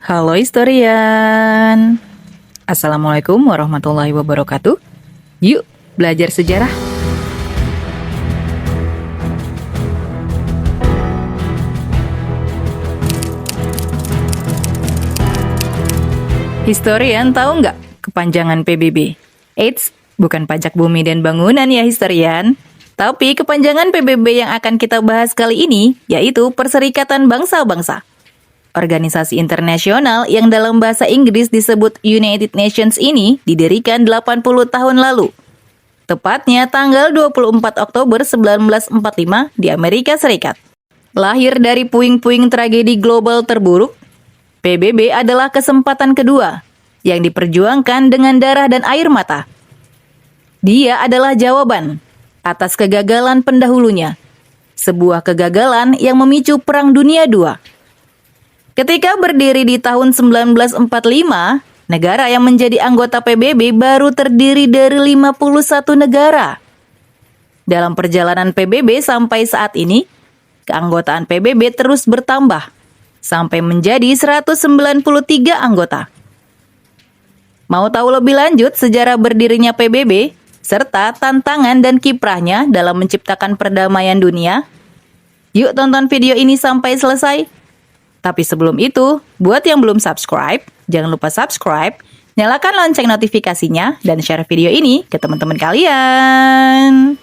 Halo historian. Assalamualaikum warahmatullahi wabarakatuh. Yuk belajar sejarah. Historian tahu nggak kepanjangan PBB? Eits, bukan pajak bumi dan bangunan ya historian. Tapi kepanjangan PBB yang akan kita bahas kali ini yaitu Perserikatan Bangsa-Bangsa. Organisasi internasional yang dalam bahasa Inggris disebut United Nations ini didirikan 80 tahun lalu. Tepatnya tanggal 24 Oktober 1945 di Amerika Serikat. Lahir dari puing-puing tragedi global terburuk, PBB adalah kesempatan kedua yang diperjuangkan dengan darah dan air mata. Dia adalah jawaban atas kegagalan pendahulunya, sebuah kegagalan yang memicu Perang Dunia II. Ketika berdiri di tahun 1945, negara yang menjadi anggota PBB baru terdiri dari 51 negara. Dalam perjalanan PBB sampai saat ini, keanggotaan PBB terus bertambah, sampai menjadi 193 anggota. Mau tahu lebih lanjut sejarah berdirinya PBB, serta tantangan dan kiprahnya dalam menciptakan perdamaian dunia? Yuk tonton video ini sampai selesai. Tapi sebelum itu, buat yang belum subscribe, jangan lupa subscribe, nyalakan lonceng notifikasinya, dan share video ini ke teman-teman kalian.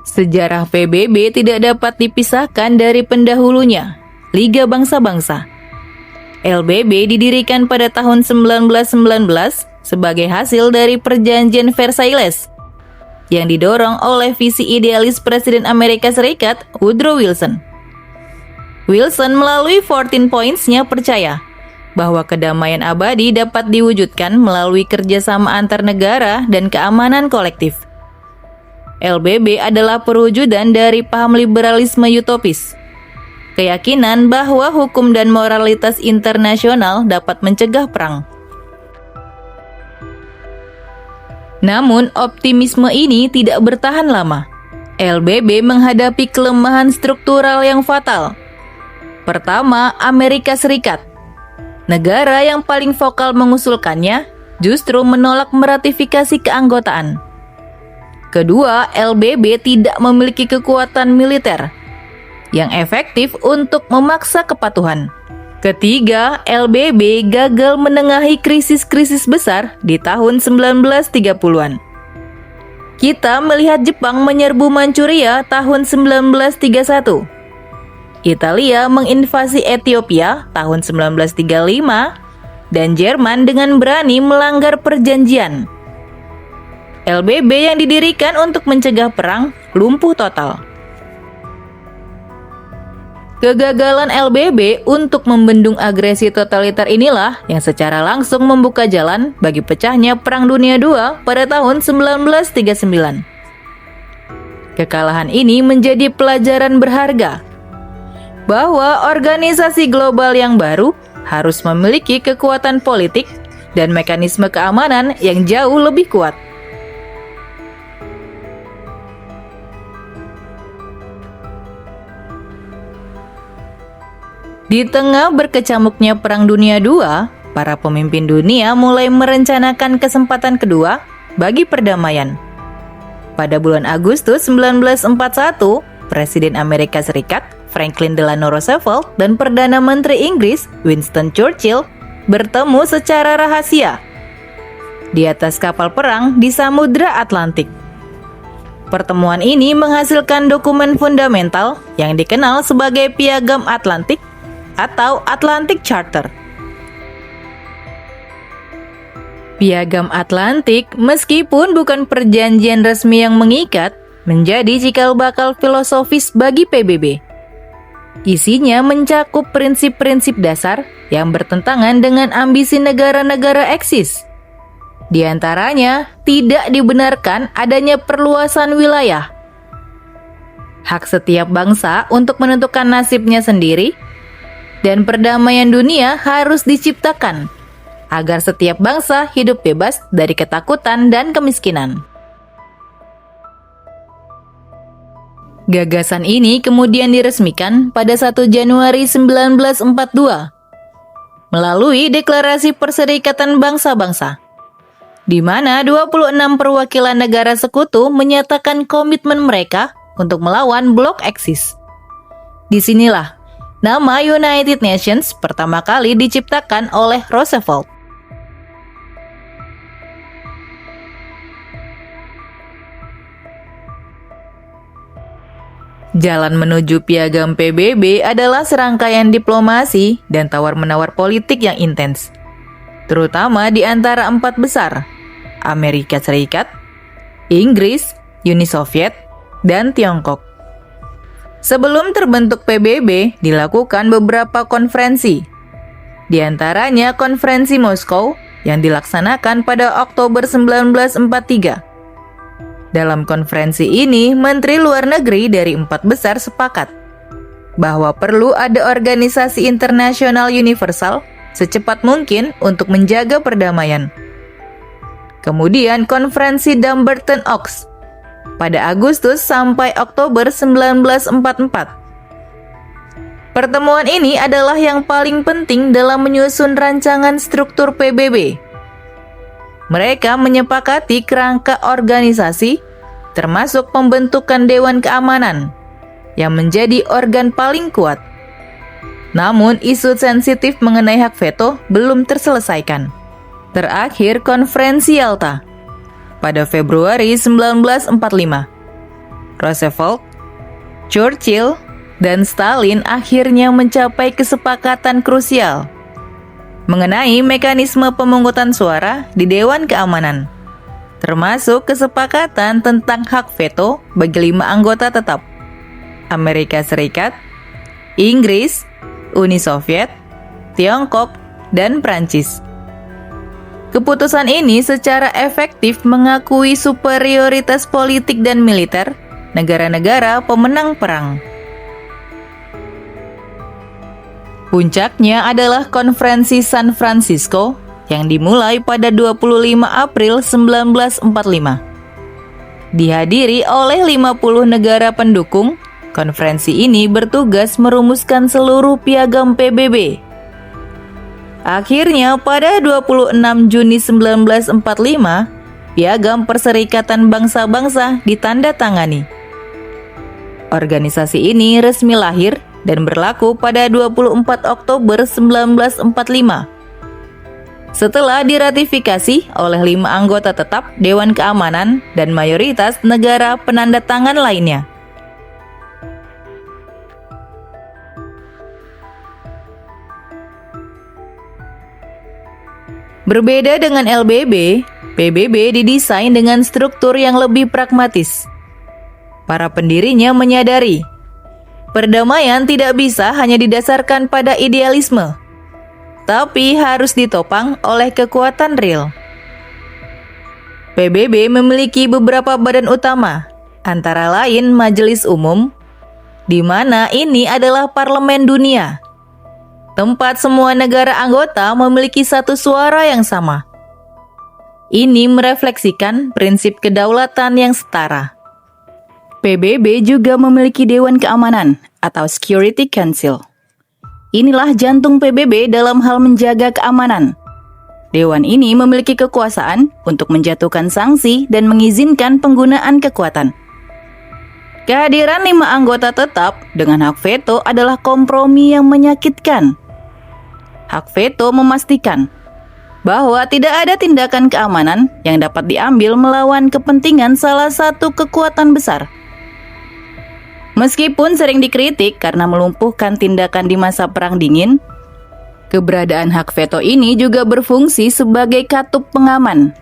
Sejarah PBB tidak dapat dipisahkan dari pendahulunya, Liga Bangsa-Bangsa. LBB didirikan pada tahun 1919 sebagai hasil dari Perjanjian Versailles yang didorong oleh visi idealis Presiden Amerika Serikat Woodrow Wilson. Wilson melalui 14 Points-nya percaya bahwa kedamaian abadi dapat diwujudkan melalui kerjasama antar negara dan keamanan kolektif. LBB adalah perwujudan dari paham liberalisme utopis, keyakinan bahwa hukum dan moralitas internasional dapat mencegah perang. Namun, optimisme ini tidak bertahan lama. LBB menghadapi kelemahan struktural yang fatal. Pertama, Amerika Serikat. Negara yang paling vokal mengusulkannya justru menolak meratifikasi keanggotaan. Kedua, LBB tidak memiliki kekuatan militer yang efektif untuk memaksa kepatuhan. Ketiga, LBB gagal menengahi krisis-krisis besar di tahun 1930-an. Kita melihat Jepang menyerbu Manchuria tahun 1931. Italia menginvasi Ethiopia tahun 1935 dan Jerman dengan berani melanggar perjanjian. LBB yang didirikan untuk mencegah perang lumpuh total. Kegagalan LBB untuk membendung agresi totaliter inilah yang secara langsung membuka jalan bagi pecahnya Perang Dunia II pada tahun 1939. Kekalahan ini menjadi pelajaran berharga bahwa organisasi global yang baru harus memiliki kekuatan politik dan mekanisme keamanan yang jauh lebih kuat. Di tengah berkecamuknya Perang Dunia II, para pemimpin dunia mulai merencanakan kesempatan kedua bagi perdamaian. Pada bulan Agustus 1941, Presiden Amerika Serikat Franklin Delano Roosevelt dan Perdana Menteri Inggris Winston Churchill bertemu secara rahasia di atas kapal perang di Samudra Atlantik. Pertemuan ini menghasilkan dokumen fundamental yang dikenal sebagai Piagam Atlantik atau Atlantic Charter. Piagam Atlantik, meskipun bukan perjanjian resmi yang mengikat, menjadi cikal bakal filosofis bagi PBB. Isinya mencakup prinsip-prinsip dasar yang bertentangan dengan ambisi negara-negara eksis. Di antaranya, tidak dibenarkan adanya perluasan wilayah, hak setiap bangsa untuk menentukan nasibnya sendiri, dan perdamaian dunia harus diciptakan agar setiap bangsa hidup bebas dari ketakutan dan kemiskinan. Gagasan ini kemudian diresmikan pada 1 Januari 1942 melalui Deklarasi Perserikatan Bangsa-Bangsa, di mana 26 perwakilan negara sekutu menyatakan komitmen mereka untuk melawan blok Eksis. Disinilah nama United Nations pertama kali diciptakan oleh Roosevelt. Jalan menuju piagam PBB adalah serangkaian diplomasi dan tawar-menawar politik yang intens, terutama di antara empat besar, Amerika Serikat, Inggris, Uni Soviet, dan Tiongkok. Sebelum terbentuk PBB, dilakukan beberapa konferensi, di antaranya Konferensi Moskow yang dilaksanakan pada Oktober 1943. Dalam konferensi ini, Menteri Luar Negeri dari empat besar sepakat bahwa perlu ada organisasi internasional universal secepat mungkin untuk menjaga perdamaian. Kemudian konferensi Dumbarton Oaks pada Agustus sampai Oktober 1944. Pertemuan ini adalah yang paling penting dalam menyusun rancangan struktur PBB. Mereka menyepakati kerangka organisasi, termasuk pembentukan Dewan Keamanan, yang menjadi organ paling kuat. Namun, isu sensitif mengenai hak veto belum terselesaikan. Terakhir, Konferensi Yalta pada Februari 1945. Roosevelt, Churchill, dan Stalin akhirnya mencapai kesepakatan krusial mengenai mekanisme pemungutan suara di Dewan Keamanan, termasuk kesepakatan tentang hak veto bagi 5 anggota tetap: Amerika Serikat, Inggris, Uni Soviet, Tiongkok, dan Prancis. Keputusan ini secara efektif mengakui superioritas politik dan militer negara-negara pemenang perang. Puncaknya adalah Konferensi San Francisco yang dimulai pada 25 April 1945. Dihadiri oleh 50 negara pendukung, konferensi ini bertugas merumuskan seluruh piagam PBB. Akhirnya pada 26 Juni 1945, Piagam Perserikatan Bangsa-Bangsa ditandatangani. Organisasi ini resmi lahir dan berlaku pada 24 Oktober 1945. Setelah diratifikasi oleh 5 anggota tetap Dewan Keamanan dan mayoritas negara penandatangan lainnya. Berbeda dengan LBB, PBB didesain dengan struktur yang lebih pragmatis. Para pendirinya menyadari perdamaian tidak bisa hanya didasarkan pada idealisme, tapi harus ditopang oleh kekuatan real. PBB memiliki beberapa badan utama, antara lain Majelis Umum, di mana ini adalah parlemen dunia, tempat semua negara anggota memiliki satu suara yang sama. Ini merefleksikan prinsip kedaulatan yang setara. PBB juga memiliki Dewan Keamanan atau Security Council. Inilah jantung PBB dalam hal menjaga keamanan. Dewan ini memiliki kekuasaan untuk menjatuhkan sanksi dan mengizinkan penggunaan kekuatan. Kehadiran 5 anggota tetap dengan hak veto adalah kompromi yang menyakitkan. Hak veto memastikan bahwa tidak ada tindakan keamanan yang dapat diambil melawan kepentingan salah satu kekuatan besar. Meskipun sering dikritik karena melumpuhkan tindakan di masa Perang Dingin, keberadaan hak veto ini juga berfungsi sebagai katup pengaman,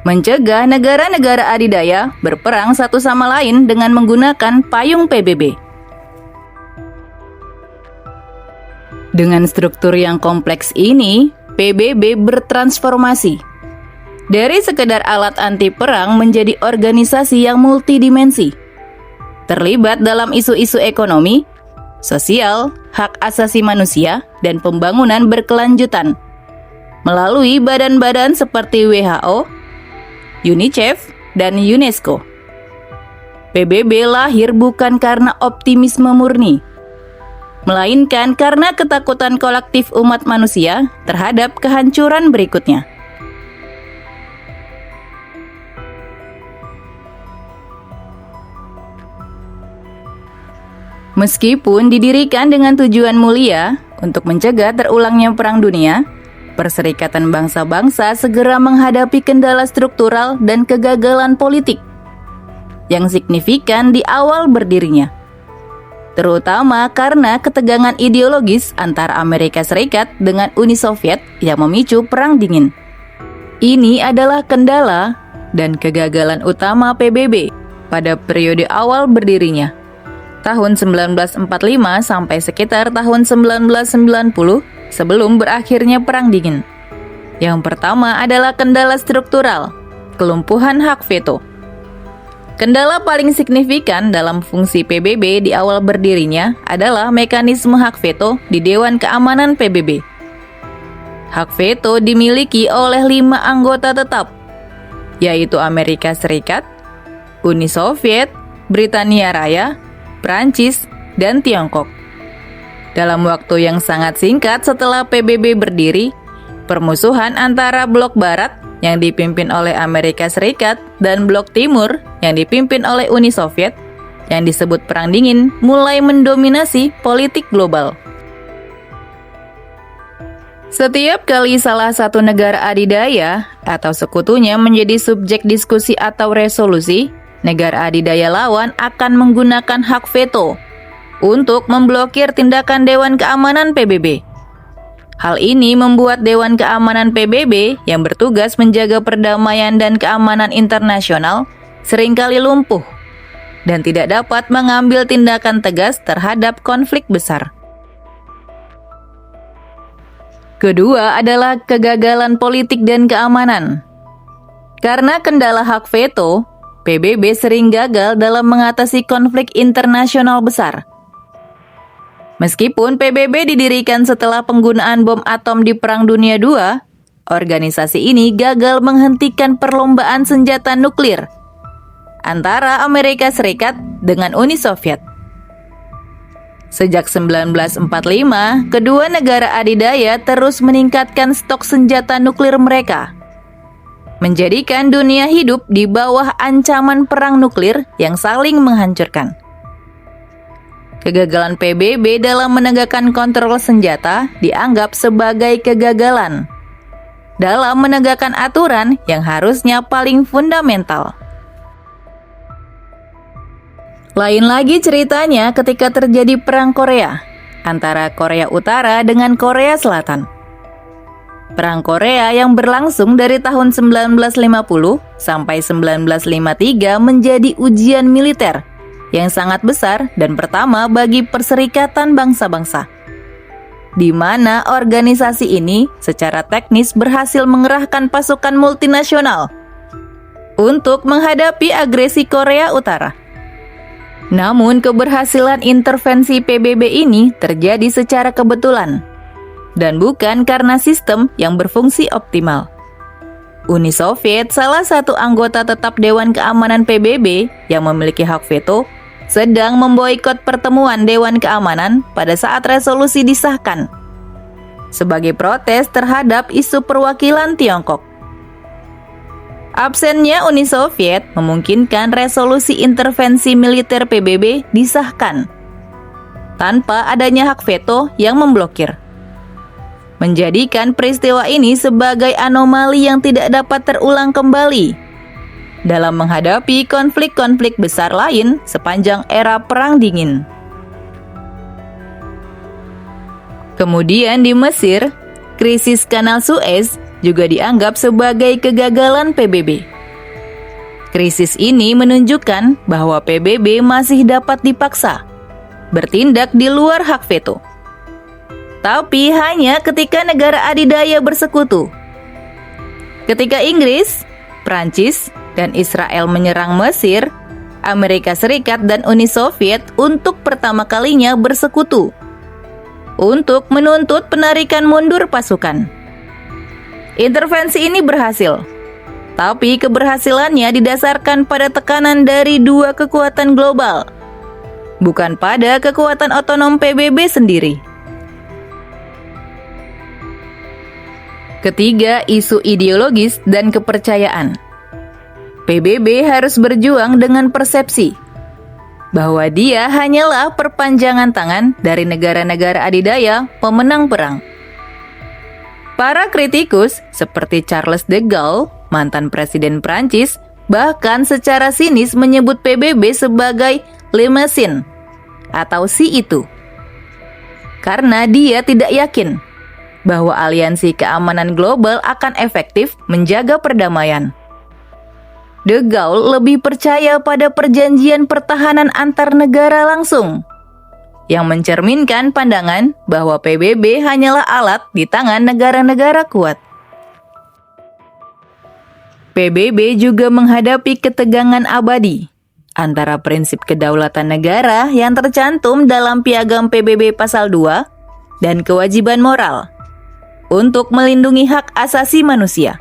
mencegah negara-negara adidaya berperang satu sama lain dengan menggunakan payung PBB. Dengan struktur yang kompleks ini, PBB bertransformasi dari sekedar alat anti perang menjadi organisasi yang multidimensi, terlibat dalam isu-isu ekonomi, sosial, hak asasi manusia, dan pembangunan berkelanjutan melalui badan-badan seperti WHO, UNICEF, dan UNESCO. PBB lahir bukan karena optimisme murni, melainkan karena ketakutan kolektif umat manusia terhadap kehancuran berikutnya. Meskipun didirikan dengan tujuan mulia untuk mencegah terulangnya Perang Dunia, Perserikatan Bangsa-Bangsa segera menghadapi kendala struktural dan kegagalan politik yang signifikan di awal berdirinya, terutama karena ketegangan ideologis antara Amerika Serikat dengan Uni Soviet yang memicu Perang Dingin. Ini adalah kendala dan kegagalan utama PBB pada periode awal berdirinya, tahun 1945 sampai sekitar tahun 1990 sebelum berakhirnya Perang Dingin. Yang pertama adalah kendala struktural, kelumpuhan hak veto. Kendala paling signifikan dalam fungsi PBB di awal berdirinya adalah mekanisme hak veto di Dewan Keamanan PBB. Hak veto dimiliki oleh 5 anggota tetap, yaitu Amerika Serikat, Uni Soviet, Britania Raya, Prancis, dan Tiongkok. Dalam waktu yang sangat singkat setelah PBB berdiri, permusuhan antara Blok Barat yang dipimpin oleh Amerika Serikat dan Blok Timur yang dipimpin oleh Uni Soviet yang disebut Perang Dingin mulai mendominasi politik global. Setiap kali salah satu negara adidaya atau sekutunya menjadi subjek diskusi atau resolusi, negara adidaya lawan akan menggunakan hak veto untuk memblokir tindakan Dewan Keamanan PBB. Hal ini membuat Dewan Keamanan PBB yang bertugas menjaga perdamaian dan keamanan internasional seringkali lumpuh dan tidak dapat mengambil tindakan tegas terhadap konflik besar. Kedua adalah kegagalan politik dan keamanan. Karena kendala hak veto, PBB sering gagal dalam mengatasi konflik internasional besar. Meskipun PBB didirikan setelah penggunaan bom atom di Perang Dunia II, organisasi ini gagal menghentikan perlombaan senjata nuklir antara Amerika Serikat dengan Uni Soviet. Sejak 1945, kedua negara adidaya terus meningkatkan stok senjata nuklir mereka, menjadikan dunia hidup di bawah ancaman perang nuklir yang saling menghancurkan. Kegagalan PBB dalam menegakkan kontrol senjata dianggap sebagai kegagalan dalam menegakkan aturan yang harusnya paling fundamental. Lain lagi ceritanya ketika terjadi Perang Korea antara Korea Utara dengan Korea Selatan. Perang Korea yang berlangsung dari tahun 1950 sampai 1953 menjadi ujian militer yang sangat besar dan pertama bagi Perserikatan Bangsa-Bangsa, di mana organisasi ini secara teknis berhasil mengerahkan pasukan multinasional untuk menghadapi agresi Korea Utara. Namun keberhasilan intervensi PBB ini terjadi secara kebetulan dan bukan karena sistem yang berfungsi optimal. Uni Soviet, salah satu anggota tetap Dewan Keamanan PBB yang memiliki hak veto, sedang memboikot pertemuan Dewan Keamanan pada saat resolusi disahkan sebagai protes terhadap isu perwakilan Tiongkok. Absennya Uni Soviet memungkinkan resolusi intervensi militer PBB disahkan tanpa adanya hak veto yang memblokir, menjadikan peristiwa ini sebagai anomali yang tidak dapat terulang kembali dalam menghadapi konflik-konflik besar lain sepanjang era Perang Dingin. Kemudian di Mesir, krisis Kanal Suez juga dianggap sebagai kegagalan PBB. Krisis ini menunjukkan bahwa PBB masih dapat dipaksa bertindak di luar hak veto, tapi hanya ketika negara adidaya bersekutu. Ketika Inggris, Prancis, dan Israel menyerang Mesir, Amerika Serikat dan Uni Soviet untuk pertama kalinya bersekutu untuk menuntut penarikan mundur pasukan. Intervensi ini berhasil, Tapi keberhasilannya didasarkan pada tekanan dari dua kekuatan global, bukan pada kekuatan otonom PBB sendiri. Ketiga, isu ideologis dan kepercayaan. PBB harus berjuang dengan persepsi bahwa dia hanyalah perpanjangan tangan dari negara-negara adidaya pemenang perang. Para kritikus seperti Charles de Gaulle, mantan presiden Prancis, bahkan secara sinis menyebut PBB sebagai Le Machine atau si itu, karena dia tidak yakin bahwa aliansi keamanan global akan efektif menjaga perdamaian. De Gaulle lebih percaya pada perjanjian pertahanan antar negara langsung, yang mencerminkan pandangan bahwa PBB hanyalah alat di tangan negara-negara kuat. PBB juga menghadapi ketegangan abadi antara prinsip kedaulatan negara yang tercantum dalam Piagam PBB Pasal 2 dan kewajiban moral untuk melindungi hak asasi manusia.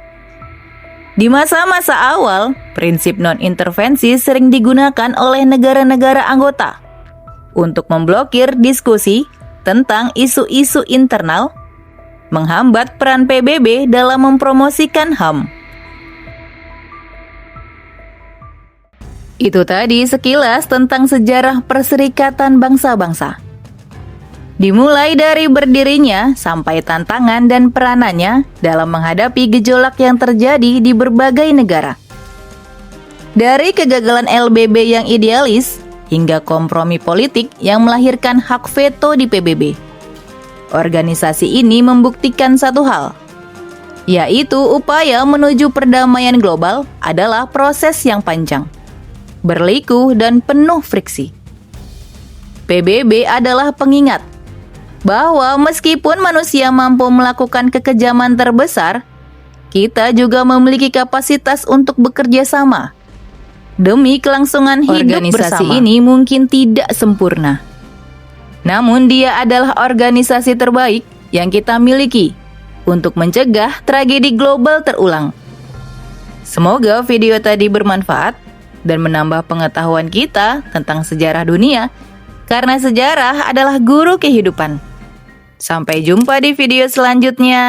Di masa-masa awal, prinsip non-intervensi sering digunakan oleh negara-negara anggota untuk memblokir diskusi tentang isu-isu internal, menghambat peran PBB dalam mempromosikan HAM. Itu tadi sekilas tentang sejarah Perserikatan Bangsa-Bangsa. Dimulai dari berdirinya sampai tantangan dan peranannya dalam menghadapi gejolak yang terjadi di berbagai negara. Dari kegagalan LBB yang idealis hingga kompromi politik yang melahirkan hak veto di PBB. Organisasi ini membuktikan satu hal, yaitu upaya menuju perdamaian global adalah proses yang panjang, berliku dan penuh friksi. PBB adalah pengingat bahwa meskipun manusia mampu melakukan kekejaman terbesar, kita juga memiliki kapasitas untuk bekerja sama demi kelangsungan hidup bersama. Organisasi ini mungkin tidak sempurna, namun dia adalah organisasi terbaik yang kita miliki untuk mencegah tragedi global terulang. Semoga video tadi bermanfaat dan menambah pengetahuan kita tentang sejarah dunia, karena sejarah adalah guru kehidupan. Sampai jumpa di video selanjutnya.